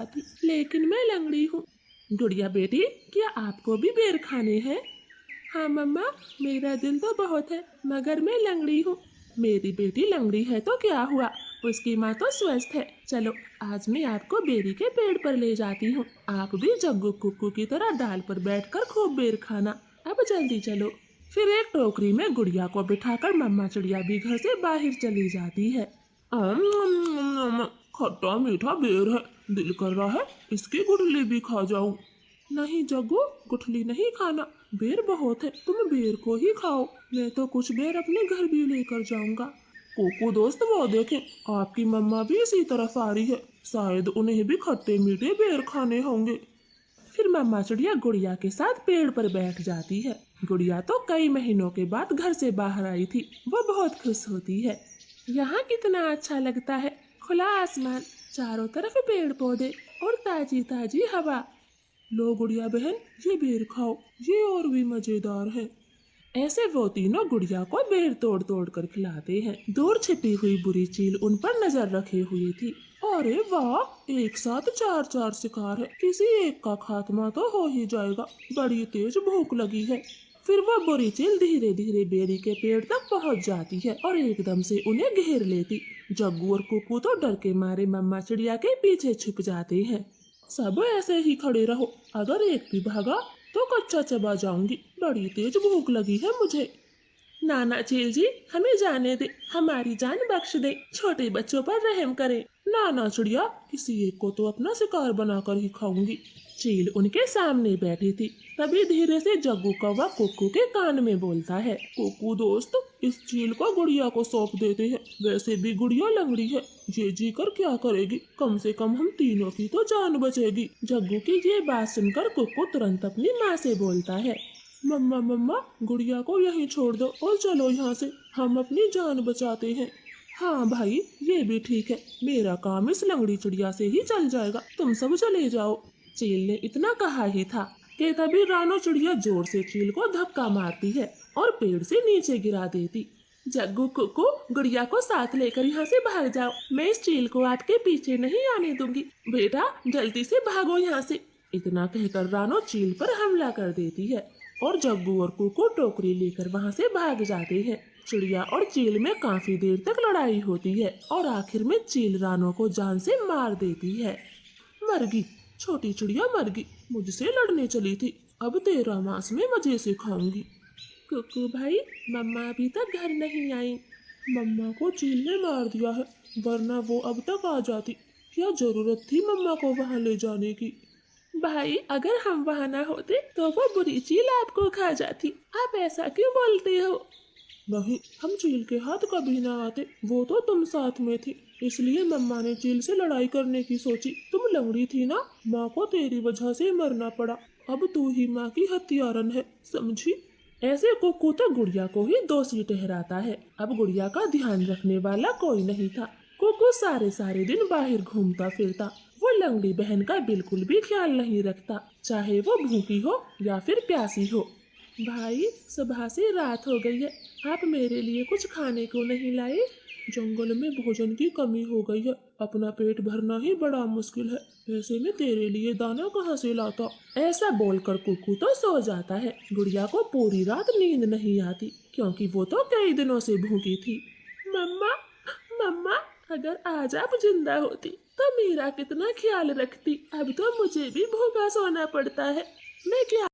पाती, लेकिन मैं लंगड़ी हूँ। गुड़िया बेटी, क्या आपको भी बेर खाने हैं? हाँ मम्मा, मेरा दिल तो बहुत है, मगर मैं लंगड़ी हूँ। मेरी बेटी लंगड़ी है तो क्या हुआ, उसकी माँ तो स्वस्थ है। चलो आज मैं आपको बेरी के पेड़ पर ले जाती हूँ। आप भी जग्गू कुक्कू की तरह डाल पर बैठकर खूब बेर खाना। अब जल्दी चलो। फिर एक टोकरी में गुड़िया को बिठाकर मम्मा चिड़िया भी घर से बाहर चली जाती है। खट्टा मीठा बेर है, दिल कर रहा है इसकी गुठली भी खा जाऊं। नहीं जग्गू, गुठली नहीं खाना, बेर बहुत है, तुम बेर को ही खाओ। मैं तो कुछ बेर अपने घर भी लेकर जाऊंगा। कोको दोस्त, वो देखें, आपकी मम्मा भी इसी तरफ आ रही है, शायद उन्हें भी खट्टे मीठे बेर खाने होंगे। फिर मम्मा चिड़िया गुड़िया के साथ पेड़ पर बैठ जाती है। गुड़िया तो कई महीनों के बाद घर से बाहर आई थी, वो बहुत खुश होती है। यहाँ कितना अच्छा लगता है, खुला आसमान, चारों तरफ पेड़ पौधे और ताजी ताजी हवा। लो गुड़िया बहन, ये बेर खाओ, ये और भी मजेदार है। ऐसे वो तीनों गुड़िया को बेर तोड़ तोड़ कर खिलाते हैं। दूर छिपी हुई बुरी चील उन पर नजर रखे हुई थी। अरे वाह, एक साथ चार चार शिकार है, किसी एक का खात्मा तो हो ही जाएगा, बड़ी तेज भूख लगी है। फिर वो बुरी चील धीरे धीरे बेरी के पेड़ तक पहुंच जाती है और एकदम से उन्हें घेर लेती। जग्गू और कुकू तो डर के मारे मम्मा चिड़िया के पीछे छुप जाते हैं। सब ऐसे ही खड़े रहो, अगर एक भी भागा तो कच्चा चबा जाऊंगी, बड़ी तेज भूख लगी है मुझे। नाना चील जी, हमें जाने दे, हमारी जान बख्श दे, छोटे बच्चों पर रहम करें। नाना चिड़िया, किसी एक को तो अपना शिकार बनाकर ही खाऊंगी। चील उनके सामने बैठी थी, तभी धीरे से जग्गू कौवा कुक्कू के कान में बोलता है, कुक्कू दोस्त, इस चील को गुड़िया को सौंप देते हैं, वैसे भी गुड़िया लंगड़ी है, ये जी कर क्या करेगी, कम से कम हम तीनों की तो जान बचेगी। जग्गू की ये बात सुनकर कुक्कू तुरंत अपनी माँ से बोलता है, मम्मा मम्मा, गुड़िया को यहीं छोड़ दो और चलो यहाँ से, हम अपनी जान बचाते हैं। हाँ भाई, ये भी ठीक है, मेरा काम इस लंगड़ी चिड़िया से ही चल जाएगा, तुम सब चले जाओ। चील ने इतना कहा ही था कि तभी रानो चिड़िया जोर से चील को धक्का मारती है और पेड़ से नीचे गिरा देती। जग्गू कुक्कू, गुड़िया को साथ लेकर यहाँ से भाग जाओ, मैं इस चील को आपके पीछे नहीं आने दूंगी, बेटा जल्दी से भागो यहाँ से। इतना कहकर रानो चील पर हमला कर देती है और जग्गू और कुक्कू टोकरी लेकर वहाँ से भाग जाते हैं। चिड़िया और चील में काफी देर तक लड़ाई होती है और आखिर में चील रानो को जान से मार देती है। मरगी, छोटी चिड़िया मरगी, मुझसे लड़ने चली थी, अब तेरा मांस में मजे से खाऊंगी। कुक्कू भाई, मम्मा अभी तक घर नहीं आई। मम्मा को चील ने मार दिया है, वरना वो अब तक आ जाती, क्या जरूरत थी मम्मा को वहाँ ले जाने की। भाई, अगर हम वहाँ ना होते तो वो बुरी चील आपको खा जाती, आप ऐसा क्यों बोलते हो? नहीं, हम चील के हाथ कभी ना आते, वो तो तुम साथ में थी, इसलिए मम्मा ने चील से लड़ाई करने की सोची। तुम लंगड़ी थी ना, माँ को तेरी वजह से मरना पड़ा, अब तू ही माँ की हत्यारन है, समझी? ऐसे कुक्कू तो गुड़िया को ही दोषी ठहराता है। अब गुड़िया का ध्यान रखने वाला कोई नहीं था। कुक्कू सारे सारे दिन बाहर घूमता फिरता, वो लंगड़ी बहन का बिल्कुल भी ख्याल नहीं रखता, चाहे वो भूखी हो या फिर प्यासी हो। भाई, सुबह से रात हो गई है, आप मेरे लिए कुछ खाने को नहीं लाए? जंगल में भोजन की कमी हो गई है, अपना पेट भरना ही बड़ा मुश्किल है, ऐसे में तेरे लिए दाना कहाँ से लाता? ऐसा बोलकर कुक्कू तो सो जाता है। गुड़िया को पूरी रात नींद नहीं आती, क्योंकि वो तो कई दिनों से भूखी थी। मम्मा, मम्मा, अगर आज आप जिंदा होती तो मेरा कितना ख्याल रखती, अब तो मुझे भी भूखा सोना पड़ता है, मैं क्या